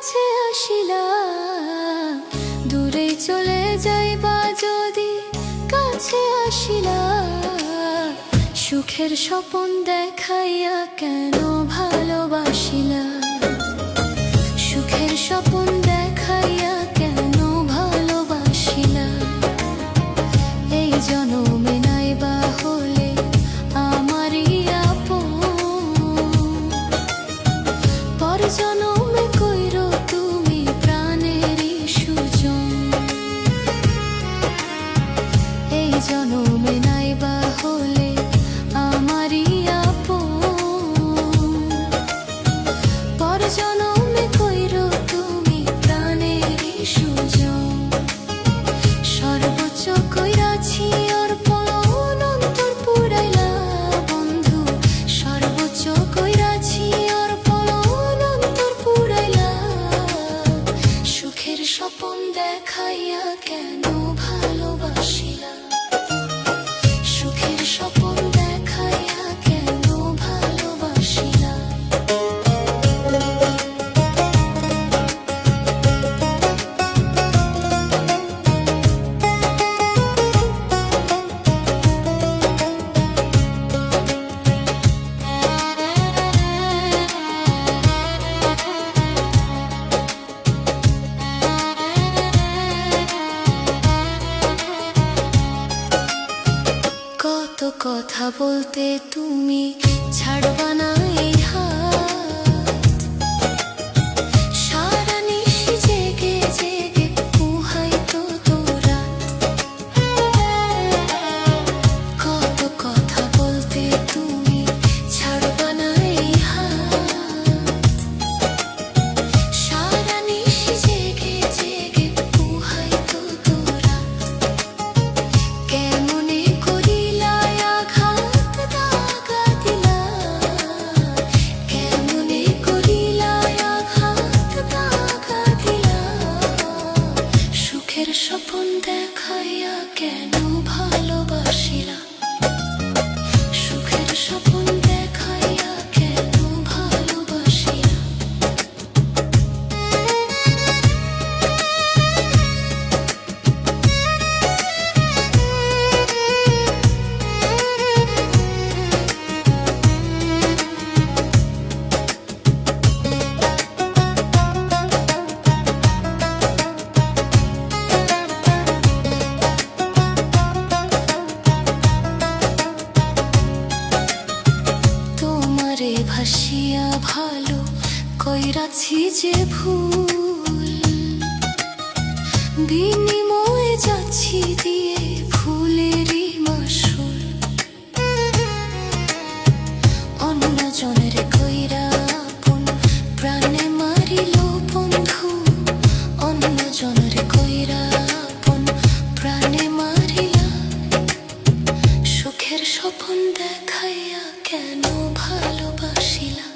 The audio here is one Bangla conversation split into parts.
কাছে আসিলা, দূরে চলে যাইবা যদি কাছে আসিলা। সুখের স্বপন দেখাইয়া কেন ভালোবাসিলা, সুখের স্বপন দেখাইয়া কেন ভালোবাসিলা। এই জনমে নাইবা হলে আমারই আপন, পর জনমে কইরো তুমি প্রাণেরই সুজন। এই জনমে নাইবা হলে আমারই আপন, পর জনমে কইরো তুমি প্রাণেরই সুজন। সর্বোচ্চ কইরাছি অর্পণ অন্তর পুরাইলা বন্ধু, সর্বোচ্চ কইরাছি অর্পণ অন্তর পুরাইলা। সুখের স্বপন দেখাইয়া কেন ভালোবাসিলা, সুখের স্বপন দেখাইয়া কেন ভালোবাসিলা। কত কথা বলতে তুমি ছাড়বা না এই হাত, সারা নিশি জেগে জেগে পুহাইতো তোরা। কত কথা বলতে তুমি ছাড়বা না এই হাত, সারা নিশি জেগে জেগে পুহাইতো তোরা। কেমনে করিলা আঘাত দাগা দিলা, কেমনে করিলা আঘাত দাগা দিলা। সুখের স্বপন দেখাইয়া কেন ভালোবাসিলা, সুখের স্বপন দেখাইয়া কেন ভালোবাসিলা। তোমারে ভাসিয়া ভালো কইরাছি যে ভুল, বিনিময়ে যাচ্ছি দিয়ে ভুলেরই মাসুল। অন্য জনের কইরা আপন প্রাণে মারিল বন্ধু, অন্য জনের কইরা আপন প্রাণে মারিলা। সুখের স্বপন দেখাইয়া কেন ভালোবাসিলা,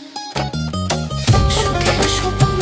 সুখের স্বপন।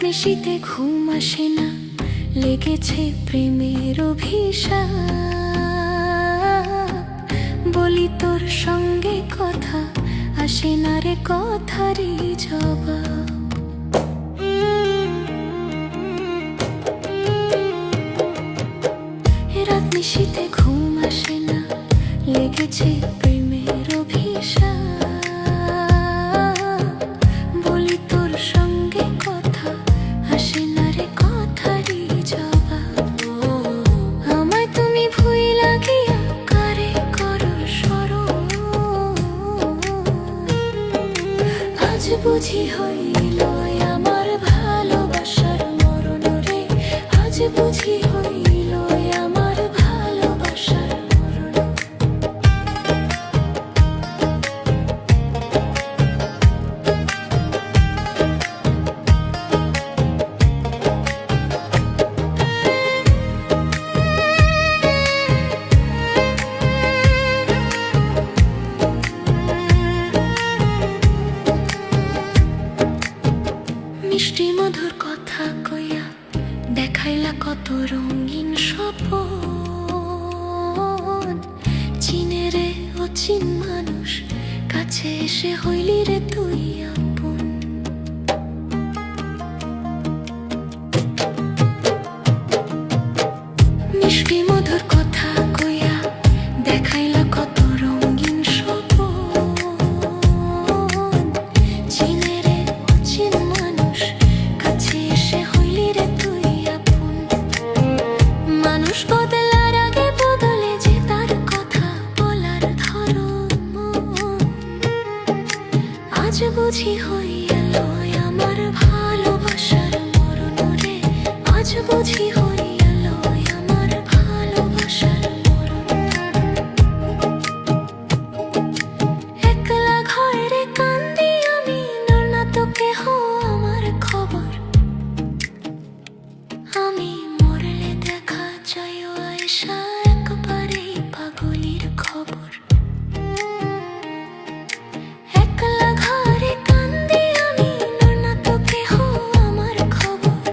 নিশিতে ঘুম আসে না, লেগেছে প্রেমের অভিশাপ। বলি তোর সঙ্গে কথা, আসে না রে কথারই জবাব। রাত নিশিতে ঘুম আসে না, লেগেছে প্রেমের অভিশাপ। বলি তোর সঙ্গে কথা, আসে না রে কথারই জবাব। আমায় তুমি ভুইলা গিয়া কারে করো স্মরণ, আজ বুঝি হইল আমার ভালোবাসার মরণ রে, আজ বুঝি হইল আমার ভালোবাসার মরণ। মিষ্টি মধুর কথা কইয়া দেখাইলা কত রঙিন স্বপন। চিনে রে অচিন মানুষ, কাছে এসে হইলি রে তুই আপন। মিষ্টি মধুর কথা কইয়া দেখাইলা কত রঙিন স্বপন। চিনে রে অচিন মানুষ, কাছে এসে হইলি রে তুই আপন। মানুষ বদলার আগে বদলে যে তার কথা বলার ধরন, আজ বুঝি হইল আমার ভালোবাসার মরণ রে, আজ বুঝি হইল আমার ভালোবাসার মরণ। একলা ঘরে কান্দি আমি, না তো কেহ আমার খবর। আমি মরলে দেখা যায় আয়সা একবারে পাগলির খবর। একলা ঘরে কান্দি আমি, না তো কেহ আমার খবর।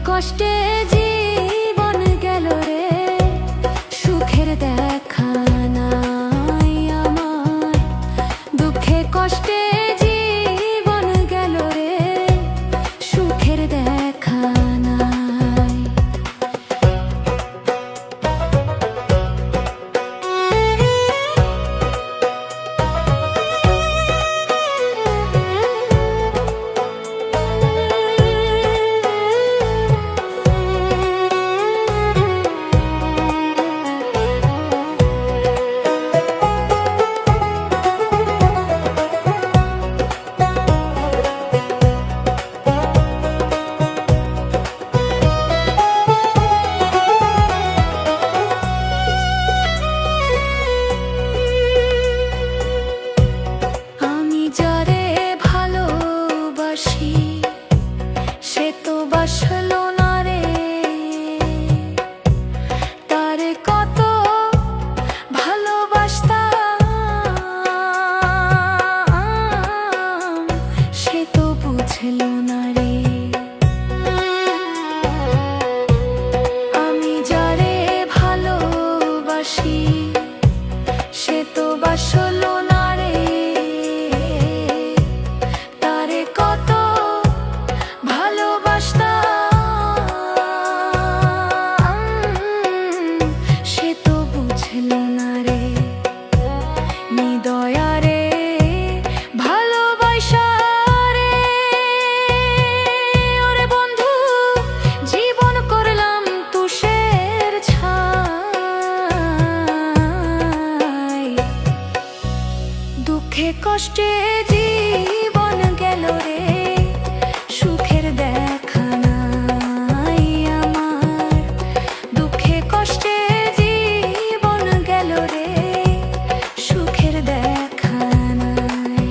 কষ্টে জীবন গেল রে, সুখের দেখা নাই আমার। দুঃখে কষ্টে জীবন গেল রে, সুখের দেখা নাই। বাসলো না রে, তারে কত ভালোবাসতাম, সে তো বুঝলো না রে। আমি যারে ভালোবাসি সে তো বাসলো না রে, তারে কত সে তো বুঝলো না রে। নিদয়া রে ভালোবাসা রে, ওরে বন্ধু জীবন করলাম তুষের ছাই। দুঃখে কষ্টে জীবন গেল রে, সুখের দেখা নাই আমার। দুঃখে কষ্টে জীবন গেল রে, সুখের দেখা নাই।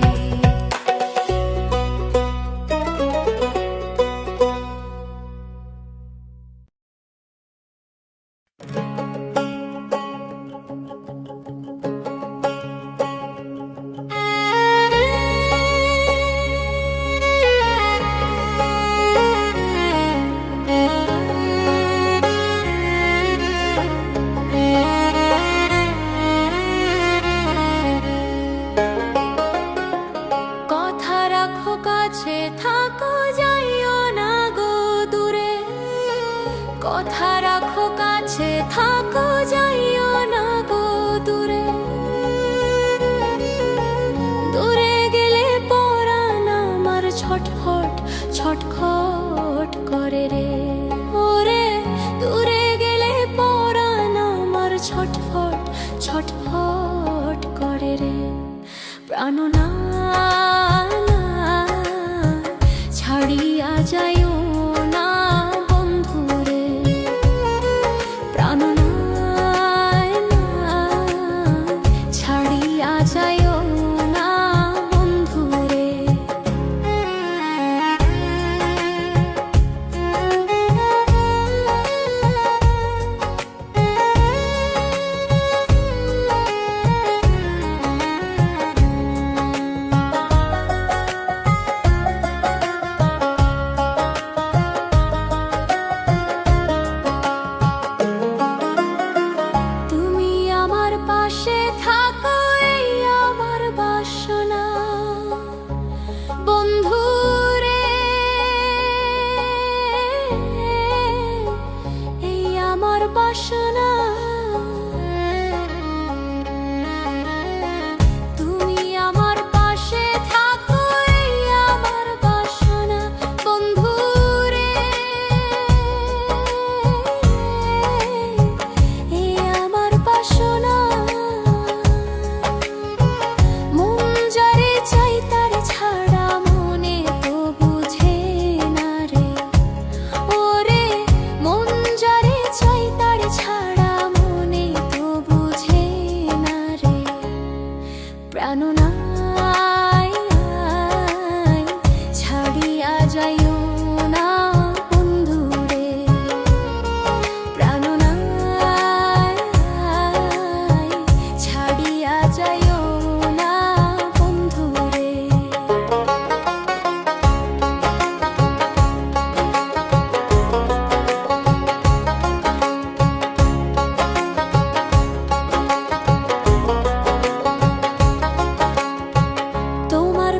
কথা রাখো কাছে থাকো, যাইও না গো দূরে। কথা রাখো কাছে থাকো, যাইও না গো দূরে। দূরে গেলে পরাণ আমার ছটফট ছটফট করে রে, ওরে দূরে গেলে পরাণ আমার ছটফট ছটফট করে রে। প্রাণনা ছাড়িয়া যাইও না বন্ধুরে, প্রাণনা ছাড়িয়া যাইও না বন্ধুরে।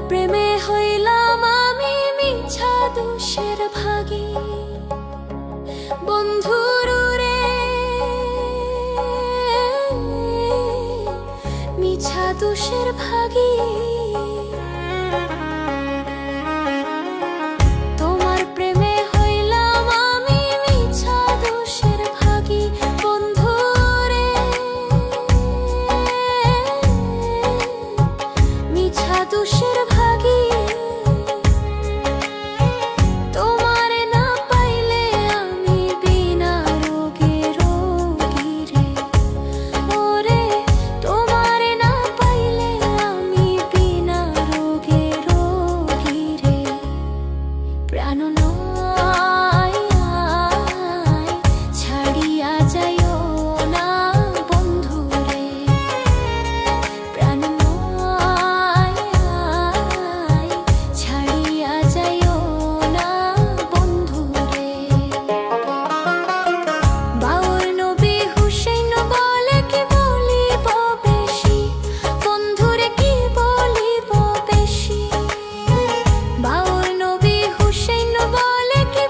প্রেমে হইলাম আমি মিছা দোষের ভাগী বন্ধুরু রে, মিছা দোষের ভাগী। তোমার প্রেমে হইলাম আমি মিছা দোষের ভাগী বন্ধু রে, মিছা দোষের ভাগী। তোমার না পাইলে আমি বিনা রোগে রোগী রে, ওরে তোমার না পাইলে আমি বিনা রোগে রোগী রে। প্রাণ নয় ছাড়িয়া যাইও না বন্ধু রে, প্রাণ নয় ছাড়িয়া যাইও না বন্ধু রে। বাউল নবী হুসেইন বলে কি বলিব বেশি বন্ধুরে, কি বলিব বেশি। বাউল নবী হুসেইন বলে কি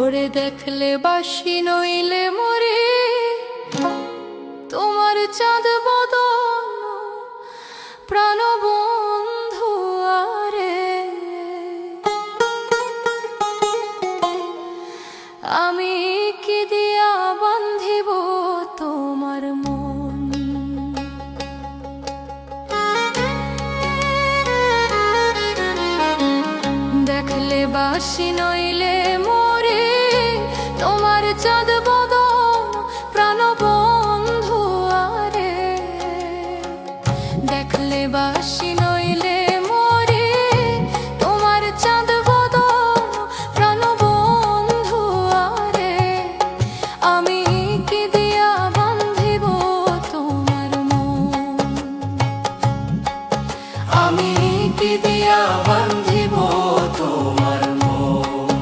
ওরে দেখলে বাসি নইলে মরে তোমার চাঁদ বদন প্রাণ বন্ধু আরে, আমি কি দিয়া বান্ধিব তোমার মন। দেখলে বাসি নইলে মরে তোমার চাঁদ বদন প্রাণ বন্ধু আরে, দেখলে বাসি নইলে মরে তোমার চাঁদ বদন প্রাণ বন্ধু আরে, আমি কি দিয়া বান্ধিব তোমার মন। আমি কি দিয়া বান্ধিব তোমার মন।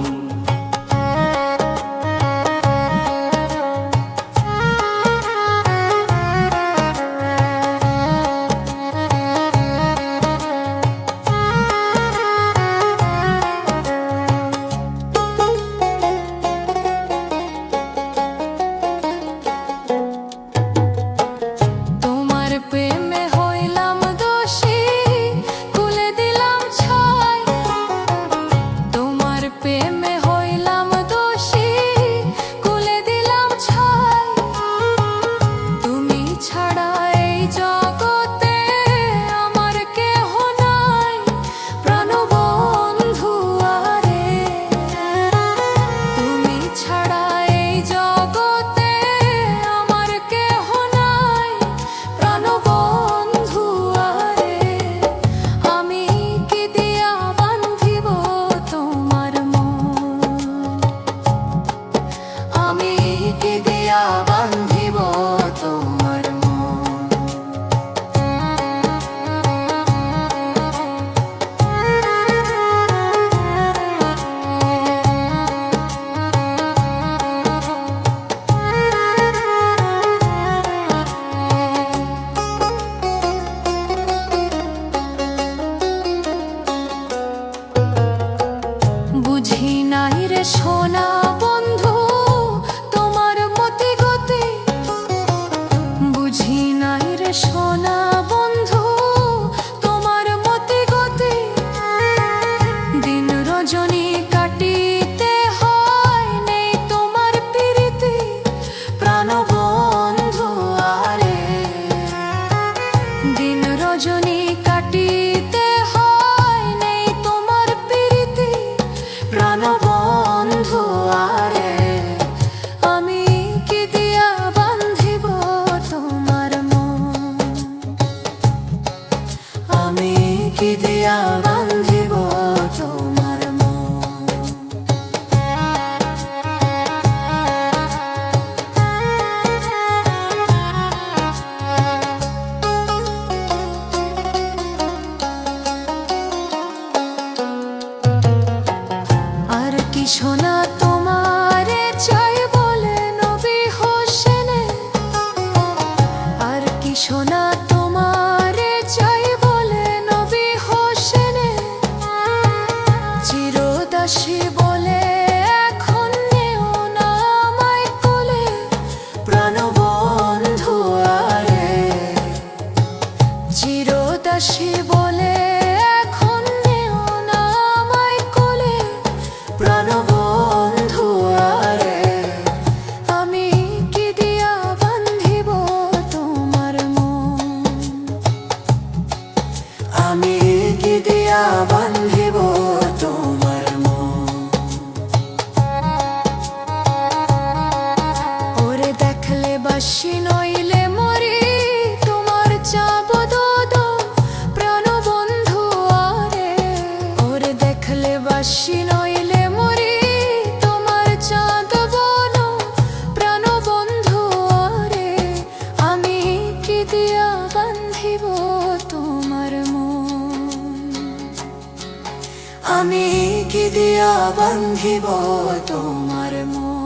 সোনা তোমারে চাই বলে নবী হোসেনে, আর কি সোনা তোমারে চাই বলে নবী হোসেনে, চিরদাসী বলে এখন নেও না আমায় কোলে, প্রাণবন্ধু আরে, চিরদাসী বলে এখন নেও না আমায় কোলে, প্রাণবন্ধু আরে, আমি কি দিয়া বান্ধিব তোমার মন, আমি কি দিয়া বান্ধিব তোমার মন। ওরে দেখলে বাসি নইলে মরি, তোমার চাব দোদো প্রাণবন্ধু আরে, ওরে দেখলে বাসি নইলে মরি, তোমার চাঁদ বনো প্রাণবন্ধু আরে, আমি কি দিয়া বান্ধিব তোমার মন, আমি কি দিয়া বান্ধিব তোমার মন।